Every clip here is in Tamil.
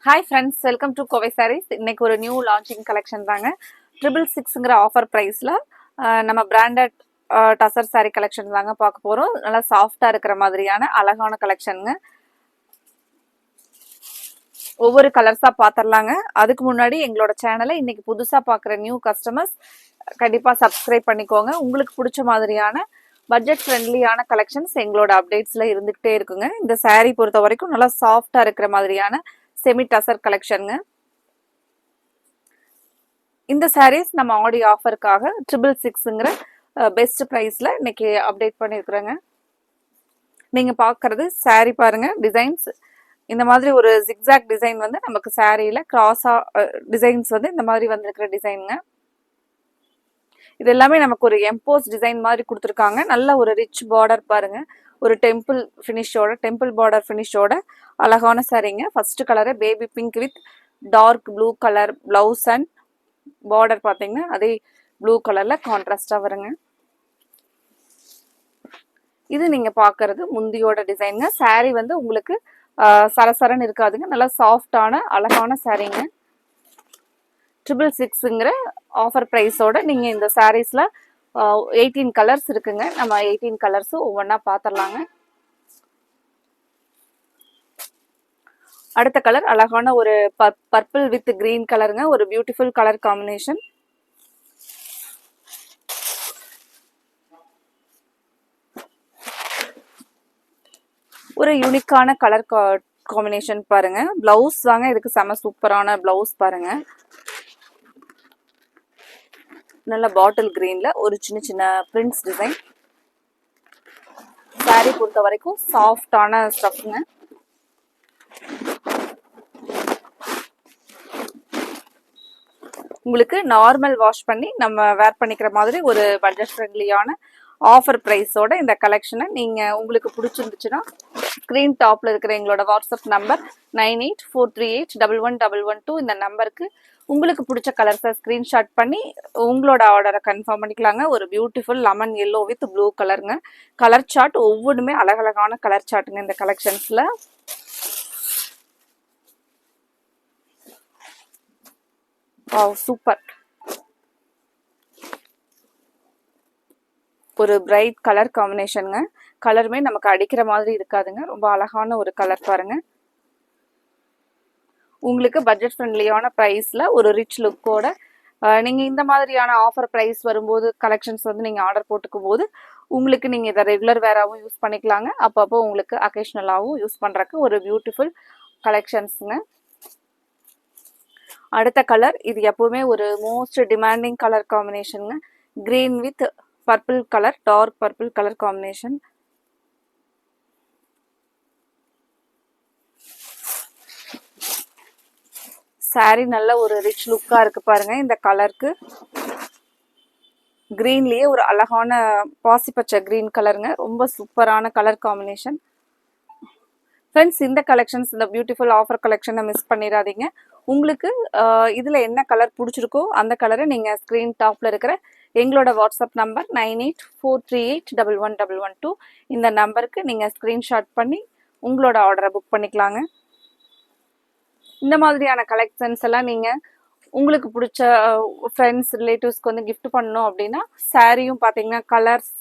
Hi friends, welcome to Kovai sarees. இன்னைக்கு ஒரு நியூ லான்ச்சிங் கலெக்ஷன் தாங்க. 666ங்கிற ஆஃபர் ப்ரைஸில் நம்ம பிராண்டட் டசர் சாரீ கலெக்ஷன் தாங்க பார்க்க போகிறோம். நல்லா சாஃப்டாக இருக்கிற மாதிரியான அழகான கலெக்ஷனுங்க. ஒவ்வொரு கலர்ஸாக பார்த்துடலாங்க. அதுக்கு முன்னாடி எங்களோட சேனலை இன்னைக்கு புதுசாக பார்க்குற நியூ கஸ்டமர்ஸ் கண்டிப்பாக சப்ஸ்கிரைப் பண்ணிக்கோங்க. உங்களுக்கு பிடிச்ச மாதிரியான பட்ஜெட் ஃப்ரெண்ட்லியான கலெக்ஷன்ஸ் எங்களோட அப்டேட்ஸில் இருந்துகிட்டே இருக்குங்க. இந்த சாரீ பொறுத்த வரைக்கும் நல்லா சாஃப்டாக இருக்கிற மாதிரியான செமி டசர் கலெக்ஷனுங்க. இந்த சாரீஸ் நம்ம ஆடி ஆஃபருக்காக 666ங்கிற பெஸ்ட் ப்ரைஸில் இன்னைக்கு அப்டேட் பண்ணியிருக்கிறேங்க. நீங்கள் பார்க்குறது சாரீ பாருங்கள். டிசைன்ஸ் இந்த மாதிரி ஒரு ஜிக்ஸாக் டிசைன் வந்து நமக்கு சாரியில் கிராஸாக டிசைன்ஸ் வந்து இந்த மாதிரி வந்திருக்கிற டிசைனுங்க. இது எல்லாமே நமக்கு ஒரு எம்போஸ் டிசைன் மாதிரி கொடுத்துருக்காங்க. நல்ல ஒரு ரிச் பார்டர் பாருங்கள். ஒரு டெம்பிள் பார்டர் ஃபினிஷோட அழகான சாரீங்க. First colour baby pink with dark blue colour blouse and border பார்த்தீங்கன்னா அதே ப்ளூ கலரில் கான்ட்ராஸ்டாக வருங்க. இது நீங்கள் பார்க்கறது முந்தியோட டிசைனுங்க. சாரீ வந்து உங்களுக்கு சரசரன்னு இருக்காதுங்க. நல்லா சாஃப்டான அழகான சாரீங்க. 666ங்கிற ஆஃபர் ப்ரைஸோட நீங்கள் இந்த சாரீஸில் 18 கலர்ஸ் இருக்குங்க. நம்ம 18 கலர்ஸும் ஒவ்வொன்றா பார்த்துடலாங்க. அடுத்த கலர் அழகான ஒரு பர்பிள் வித் கிரீன் கலருங்க. ஒரு பியூட்டிஃபுல் கலர் காம்பினேஷன். ஒரு யூனிக்கான கலர் காம்பினேஷன் பாருங்க. பிளவுஸ் தாங்க இதுக்கு செம சூப்பரான பிளவுஸ் பாருங்க. நல்ல பாட்டில் கிரீன்ல ஒரு சின்ன சின்ன பிரிண்ட்ஸ் டிசைன். சாரீ பொறுத்த வரைக்கும் சாஃப்டான ஸ்டஃப்ங்க. உங்களுக்கு நார்மல் வாஷ் பண்ணி நம்ம வேர் பண்ணிக்கிற மாதிரி ஒரு பட்ஜெட் ஃப்ரெண்ட்லியான ஆஃபர் ப்ரைஸோட இந்த கலெக்ஷனை நீங்கள் உங்களுக்கு பிடிச்சிருந்துச்சுன்னா ஸ்க்ரீன் டாப்பில் இருக்கிற எங்களோட வாட்ஸ்அப் நம்பர் 9843811112 இந்த நம்பருக்கு உங்களுக்கு பிடிச்ச கலர்ஸை ஸ்க்ரீன்ஷாட் பண்ணி உங்களோட ஆர்டரை கன்ஃபார்ம் பண்ணிக்கலாங்க. ஒரு beautiful lemon yellow with blue கலருங்க. கலர் சார்ட் ஒவ்வொன்றுமே அழகழகான கலர் சார்ட்டுங்க இந்த கலெக்ஷன்ஸில். சூப்பர். ஒரு பிரைட் கலர் காம்பினேஷனுங்க. கலருமே நமக்கு அடிக்கிற மாதிரி இருக்காதுங்க. ரொம்ப அழகான ஒரு கலர் பாருங்க. உங்களுக்கு பட்ஜெட் ஃப்ரெண்ட்லியான ப்ரைஸில் ஒரு ரிச் லுக்கோட நீங்கள் இந்த மாதிரியான ஆஃபர் ப்ரைஸ் வரும்போது கலெக்ஷன்ஸ் வந்து நீங்கள் ஆர்டர் போட்டுக்கும் போது உங்களுக்கு நீங்கள் இதை ரெகுலர் வேராகவும் யூஸ் பண்ணிக்கலாங்க. அப்பப்போ உங்களுக்கு அக்கேஷ்னலாகவும் யூஸ் பண்ணுறக்கு ஒரு பியூட்டிஃபுல் கலெக்ஷன்ஸுங்க. அடுத்த கலர் இது எப்பவுமே ஒரு மோஸ்ட் டிமாண்டிங் கலர் காம்பினேஷனுங்க. Green with purple colour, dark purple colour combination. Sari நல்ல ஒரு ரிச் லுக்கா இருக்கு பாருங்க. இந்த கலருக்கு கிரீன்லயே ஒரு அழகான பாசிப்பச்சை கிரீன் கலருங்க. ரொம்ப சூப்பரான கலர் காம்பினேஷன். ஃப்ரெண்ட்ஸ், இந்த கலெக்ஷன்ஸ், இந்த பியூட்டிஃபுல் ஆஃபர் கலெக்ஷனை மிஸ் பண்ணிடாதீங்க. உங்களுக்கு இதில் என்ன கலர் பிடிச்சிருக்கோ அந்த கலரை நீங்கள் ஸ்க்ரீன் டாப்பில் இருக்கிற எங்களோட வாட்ஸ்அப் நம்பர் 9843811112 இந்த நம்பருக்கு நீங்கள் ஸ்க்ரீன்ஷாட் பண்ணி உங்களோட ஆர்டரை புக் பண்ணிக்கலாங்க. இந்த மாதிரியான கலெக்ஷன்ஸ் எல்லாம் நீங்கள் உங்களுக்கு பிடிச்ச ஃப்ரெண்ட்ஸ் ரிலேட்டிவ்ஸ்க்கு வந்து கிஃப்ட் பண்ணணும் அப்படின்னா சாரியும் பார்த்தீங்கன்னா கலர்ஸ்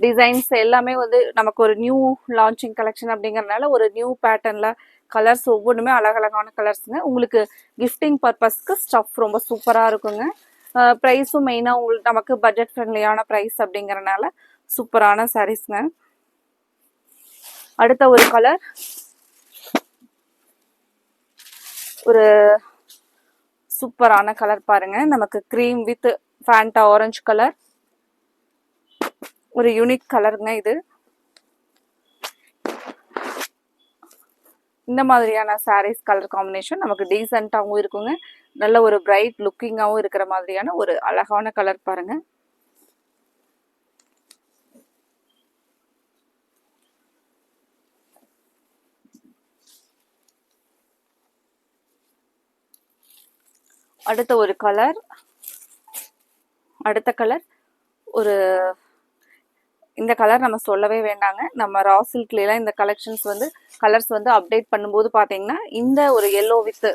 டிசைன்ஸ் எல்லாமே வந்து நமக்கு ஒரு நியூ லான்ச்சிங் கலெக்ஷன் அப்படிங்கிறதுனால ஒரு நியூ பேட்டர்னில் கலர்ஸ் ஒவ்வொன்றுமே அழகழகான கலர்ஸுங்க. உங்களுக்கு கிஃப்டிங் பர்பஸ்க்கு ஸ்டஃப் ரொம்ப சூப்பராக இருக்குங்க. ப்ரைஸும் மெயினாக உங்களுக்கு நமக்கு பட்ஜெட் ஃப்ரெண்ட்லியான ப்ரைஸ் அப்படிங்கிறனால சூப்பரான சாரீஸ்ங்க. அடுத்த ஒரு கலர் ஒரு சூப்பரான கலர் பாருங்க. நமக்கு cream with Fanta orange colour. ஒரு யூனிக் கலருங்க இது. இந்த மாதிரியான சாரீஸ் கலர் காம்பினேஷன் நமக்கு டீசெண்டாகவும் இருக்குங்க. நல்ல ஒரு பிரைட் லுக்கிங்காகவும் இருக்கிற மாதிரியான ஒரு அழகான கலர் பாருங்க. அடுத்த கலர் ஒரு இந்த கலர் நம்ம சொல்லவே வேண்டாங்க. நம்ம ரா சில்க்லாம் இந்த கலெக்ஷன்ஸ் வந்து கலர்ஸ் வந்து அப்டேட் பண்ணும்போது பார்த்தீங்கன்னா இந்த ஒரு எல்லோ வித்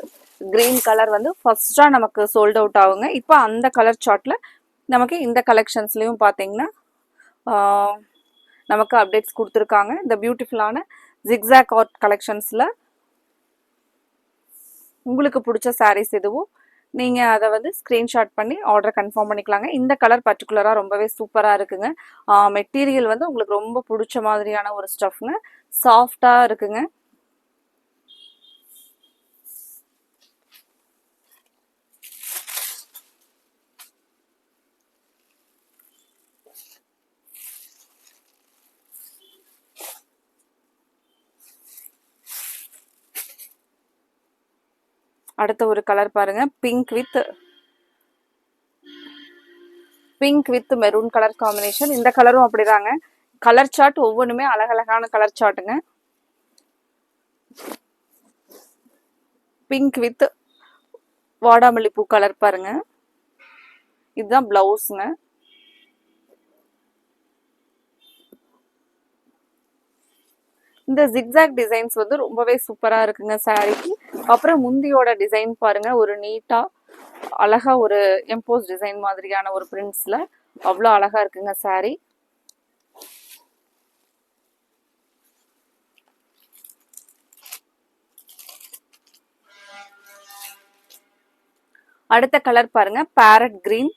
கிரீன் கலர் வந்து ஃபர்ஸ்டா நமக்கு சோல்ட் அவுட் ஆகுங்க. இப்போ அந்த கலர் சார்ட்ல நமக்கு இந்த கலெக்ஷன்ஸ்லயும் பார்த்தீங்கன்னா நமக்கு அப்டேட்ஸ் கொடுத்துருக்காங்க. இந்த பியூட்டிஃபுல்லான ஜிக்ஸாக் ஆர்ட் கலெக்ஷன்ஸ்ல உங்களுக்கு பிடிச்ச சாரீஸ் எதுவும் நீங்கள் அதை வந்து ஸ்க்ரீன்ஷாட் பண்ணி ஆர்டர் கன்ஃபார்ம் பண்ணிக்கலாங்க. இந்த கலர் பர்டிகுலராக ரொம்பவே சூப்பராக இருக்குங்க. மெட்டீரியல் வந்து உங்களுக்கு ரொம்ப பிடிச்ச மாதிரியான ஒரு ஸ்டஃப்ங்க, சாஃப்டாக இருக்குங்க. அடுத்த ஒரு கலர் பாருங்க, pink with maroon colour combination. இந்த கலரும் அப்படிதாங்க. கலர் சார்ட் ஒவ்வொன்றுமே அழகழகான கலர் சார்ட்டுங்க. பிங்க் வித் வாடாமல்லி பூ கலர் பாருங்க. இதுதான் பிளவுஸ்ங்க. இந்த ஜிக்ஸாக் டிசைன்ஸ் வந்து ரொம்பவே சூப்பரா இருக்குங்க சாரிக்கு. அப்புறம் முந்தியோட டிசைன் பாருங்க, ஒரு நீட்டா அழகா ஒரு எம்போஸ் டிசைன் மாதிரியான ஒரு பிரிண்ட்ஸ்ல அவ்வளோ அழகா இருக்குங்க சாரி. அடுத்த கலர் பாருங்க, parrot green.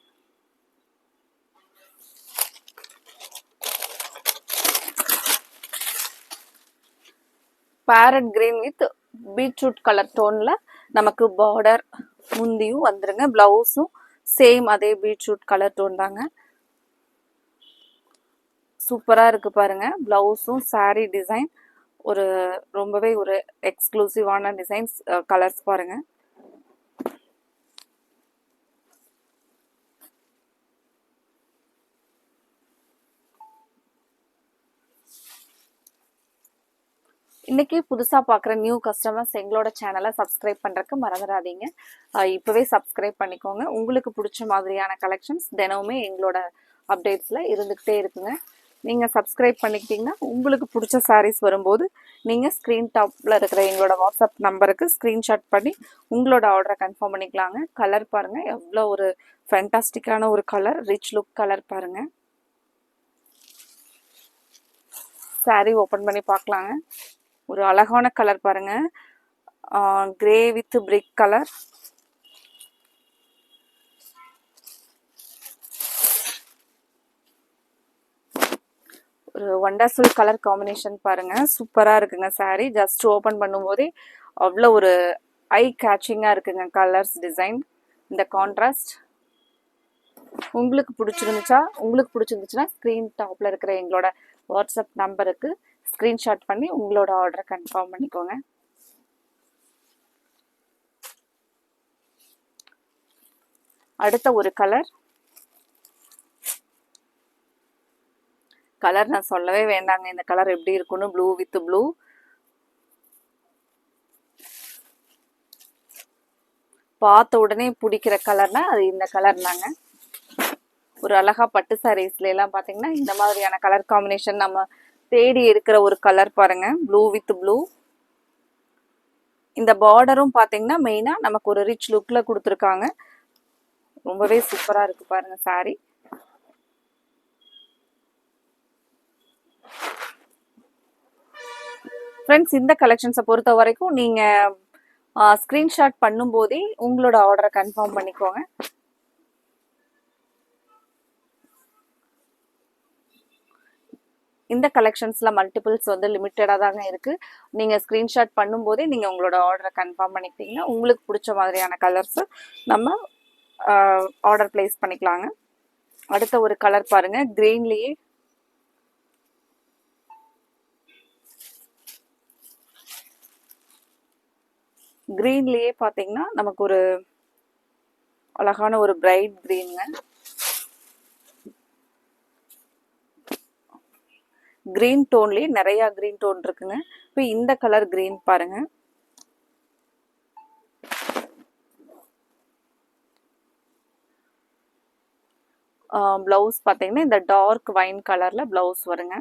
Parrot green with beetroot colour டோன்ல நமக்கு பார்டர் முந்தியும் வந்துருங்க. பிளவுஸும் சேம் அதே பீட்ரூட் கலர் டோன் தாங்க. சூப்பரா இருக்கு பாருங்க. பிளவுஸும் சாரி டிசைன் ஒரு ரொம்பவே ஒரு எக்ஸ்க்ளூசிவான டிசைன்ஸ் கலர்ஸ் பாருங்க. இன்னைக்கு புதுசாக பார்க்குற நியூ கஸ்டமர்ஸ் எங்களோட சேனலை சப்ஸ்கிரைப் பண்ணுறதுக்கு மறந்துடாதீங்க. இப்போவே சப்ஸ்கிரைப் பண்ணிக்கோங்க. உங்களுக்கு பிடிச்ச மாதிரியான கலெக்ஷன்ஸ் தினமுமே எங்களோட அப்டேட்ஸில் இருந்துக்கிட்டே இருக்குங்க. நீங்கள் சப்ஸ்கிரைப் பண்ணிக்கிட்டிங்கன்னா உங்களுக்கு பிடிச்ச சாரீஸ் வரும்போது நீங்கள் ஸ்க்ரீன் டாப்பில் இருக்கிற எங்களோட வாட்ஸ்அப் நம்பருக்கு ஸ்க்ரீன்ஷாட் பண்ணி உங்களோட ஆர்டரை கன்ஃபார்ம் பண்ணிக்கலாங்க. கலர் பாருங்கள், எவ்வளோ ஒரு ஃபேண்டாஸ்டிக்கான ஒரு கலர், ரிச் லுக் கலர் பாருங்கள். சாரீ ஓப்பன் பண்ணி பார்க்கலாங்க. ஒரு அழகான கலர் பாருங்க, கிரே வித் பிரிக் கலர். ஒரு வண்டர்ஃபுல் கலர் காம்பினேஷன் பாருங்க, சூப்பரா இருக்குங்க சாரி. ஜஸ்ட் ஓபன் பண்ணும்போதே அவ்வளோ ஒரு ஐ கேச்சிங்கா இருக்குங்க கலர்ஸ் டிசைன். இந்த கான்ட்ராஸ்ட் உங்களுக்கு பிடிச்சிருந்துச்சுன்னா ஸ்க்ரீன் டாப்ல இருக்கிற எங்களோட வாட்ஸ்அப் நம்பருக்கு ஸ்க்ரீன்ஷாட் பண்ணி உங்களோட ஆர்டரை கன்ஃபார்ம் பண்ணிக்கோங்க. அடுத்த ஒரு கலர் நான் சொல்லவே வேண்டாங்க, இந்த கலர் எப்படி இருக்குன்னு. Blue with blue. பார்த்த உடனே பிடிக்கிற கலர்னா அது இந்த கலர் தாங்க. ஒரு அழகா பட்டு சாரீஸ்ல எல்லாம் பாத்தீங்கன்னா இந்த மாதிரியான கலர் காம்பினேஷன் நம்ம தேடி எடுக்கிற ஒரு கலர் பாருங்க, ப்ளூ வித் ப்ளூ. இந்த பார்டரும் பாத்தீங்கன்னா மெயினா நமக்கு ஒரு ரிச் லுக்ல கொடுத்துருக்காங்க. ரொம்பவே சூப்பரா இருக்கு பாருங்க சாரி. ஃப்ரெண்ட்ஸ், இந்த கலெக்ஷன்ஸை பொறுத்த வரைக்கும் நீங்க ஸ்கிரீன்ஷாட் பண்ணும்போதே உங்களோட ஆர்டரை கன்ஃபார்ம் பண்ணிக்கோங்க. இந்த கலெக்ஷன்ஸ்ல மல்டிபிள்ஸ் வந்து லிமிட்டடாக தாங்க இருக்கு. நீங்க ஸ்கிரீன்ஷாட் பண்ணும்போதே நீங்க உங்களோட ஆர்டரை கன்ஃபார்ம் பண்ணிக்கிட்டீங்கன்னா உங்களுக்கு பிடிச்ச மாதிரியான கலர்ஸ் நம்ம ஆர்டர் பிளேஸ் பண்ணிக்கலாங்க. அடுத்த ஒரு கலர் பாருங்க, கிரீன்லயே பாத்தீங்கன்னா நமக்கு ஒரு அழகான ஒரு பிரைட் கிரீனுங்க. கிரீன் டோன்லயே நிறைய கிரீன் டோன் இருக்குங்க. இப்போ இந்த கலர் கிரீன் பாருங்க, ப்ளவுஸ் பார்த்தீங்கன்னா இந்த டார்க் வைன் கலர்ல ப்ளவுஸ் வருங்க.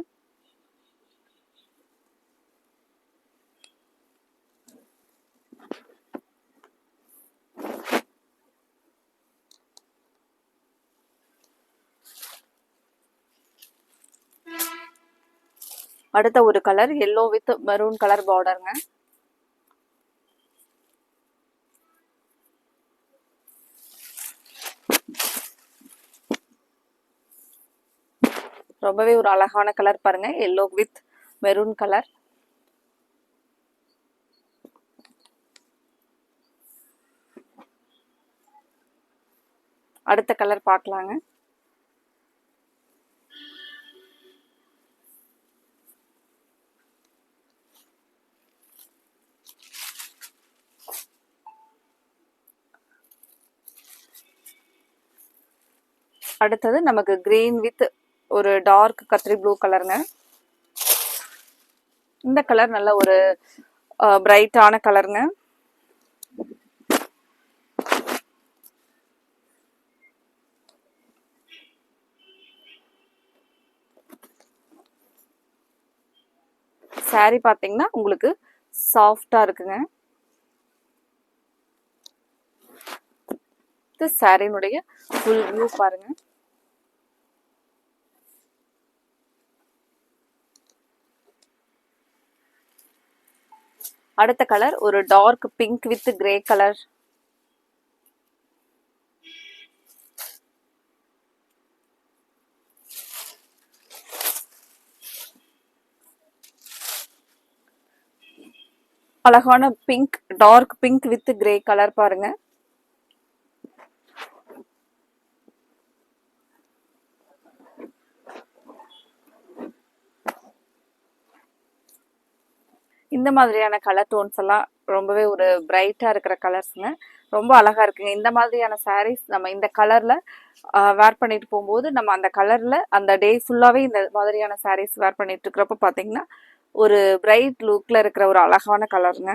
அடுத்த ஒரு colour yellow with maroon colour பார்டருங்க. ரொம்பவே ஒரு அழகான கலர் பாருங்க, எல்லோ வித் மெரூன் கலர். அடுத்த கலர் பார்க்கலாங்க. அடுத்தது நமக்கு கிரீன் வித் ஒரு டார்க் கத்திரி ப்ளூ கலருங்க. இந்த கலர் நல்ல ஒரு பிரைட்டான கலருங்க. சாரி பார்த்தீங்கன்னா உங்களுக்கு சாஃப்டா இருக்குங்க. இது சாரினுடைய ஃபுல் வியூ பாருங்க. அடுத்த கலர் ஒரு dark pink with grey colour. அழகான pink, dark pink with grey colour பாருங்க. இந்த மாதிரியான கலர் டோன்ஸ் எல்லாம் ரொம்பவே ஒரு பிரைட்டா இருக்கிற கலர்ஸ்ங்க. ரொம்ப அழகா இருக்குங்க. இந்த மாதிரியான சாரீஸ் நம்ம இந்த கலர்ல வேர் பண்ணிட்டு போகும்போது நம்ம அந்த கலர்ல அந்த டே ஃபுல்லாவே இந்த மாதிரியான சாரீஸ் வேர் பண்ணிட்டு இருக்கிறப்ப பாத்தீங்கன்னா ஒரு பிரைட் லுக்ல இருக்கிற ஒரு அழகான கலருங்க.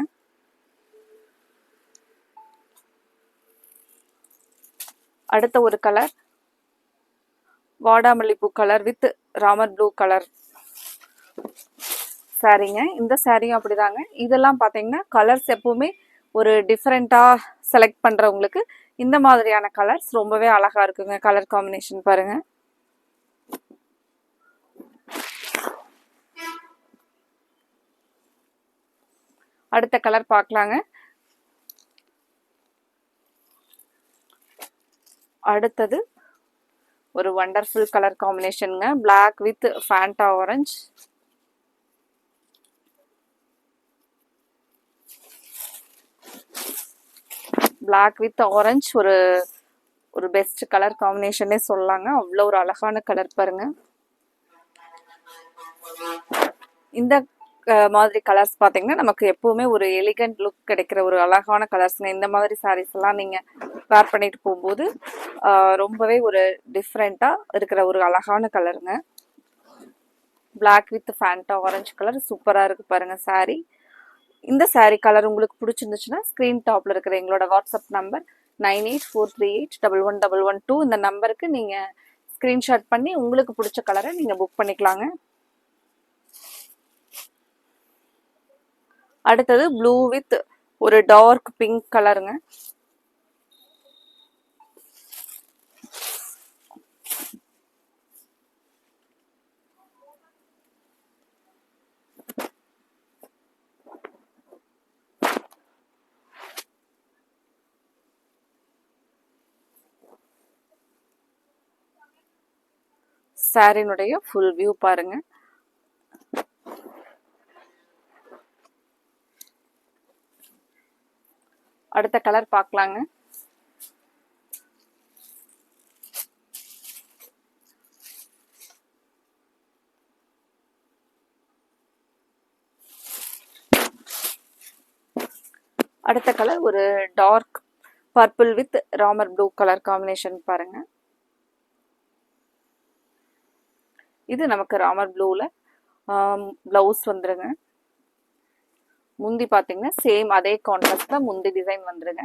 அடுத்த ஒரு கலர் வாடாமல்லிப்பூ colour with Ramar blue colour சாரீங்க. இந்த சாரியும் அப்படிதாங்க. இதெல்லாம் பார்த்தீங்கன்னா கலர்ஸ் எப்பவுமே ஒரு டிஃப்ரெண்ட்டாக செலக்ட் பண்ணுறவங்களுக்கு இந்த மாதிரியான கலர்ஸ் ரொம்பவே அழகா இருக்குங்க. கலர் காம்பினேஷன் பாருங்க. அடுத்த கலர் பார்க்கலாங்க. அடுத்தது ஒரு வண்டர்ஃபுல் கலர் காம்பினேஷனுங்க. Black with Fanta orange. Black with orange ஒரு ஒரு பெஸ்ட் கலர் காம்பினேஷனே சொல்லலாங்க. அவ்வளோ ஒரு அழகான கலர் பாருங்க. இந்த மாதிரி கலர்ஸ் பார்த்தீங்கன்னா நமக்கு எப்பவுமே ஒரு எலிகண்ட் லுக் கிடைக்கிற ஒரு அழகான கலர்ஸ்ங்க. இந்த மாதிரி சாரீஸ் எல்லாம் நீங்க வேர் பண்ணிட்டு போகும்போது ரொம்பவே ஒரு டிஃப்ரெண்டா இருக்கிற ஒரு அழகான கலருங்க. Black with Fanta orange colour சூப்பரா இருக்கு பாருங்க சாரி. இந்த சாரி கலர் உங்களுக்கு பிடிச்சிருந்துச்சுன்னா ஸ்கிரீன் டாப்ல இருக்கிற எங்களோட வாட்ஸ்அப் நம்பர் 9843811112 இந்த நம்பருக்கு நீங்க ஸ்கிரீன்ஷாட் பண்ணி உங்களுக்கு பிடிச்ச கலரை நீங்க புக் பண்ணிக்கலாங்க. அடுத்தது ப்ளூ வித் ஒரு டார்க் பிங்க் கலருங்க. சாரினுடைய ஃபுல் வியூ பாருங்க. அடுத்த கலர் பார்க்கலாங்க. அடுத்த கலர் ஒரு dark purple with Ramar blue colour combination பாருங்க. இது நமக்கு ராமர் ப்ளூல பிளவுஸ் வந்துருங்க. முந்தி பார்த்தீங்கன்னா சேம் அதே கான்ட்ராஸ்ட்ல முந்தி டிசைன் வந்துருங்க.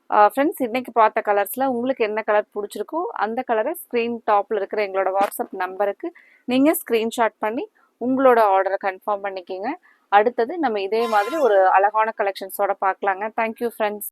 ஃப்ரெண்ட்ஸ் இன்னைக்கு பார்த்த கலர்ஸில் உங்களுக்கு என்ன கலர் பிடிச்சிருக்கோ அந்த கலரை ஸ்க்ரீன் டாப்பில் இருக்கிற எங்களோட வாட்ஸ்அப் நம்பருக்கு நீங்கள் ஸ்க்ரீன்ஷாட் பண்ணி உங்களோட ஆர்டரை கன்ஃபார்ம் பண்ணிக்கிங்க. அடுத்தது நம்ம இதே மாதிரி ஒரு அழகான கலெக்ஷன்ஸோட பார்க்கலாங்க. Thank you friends.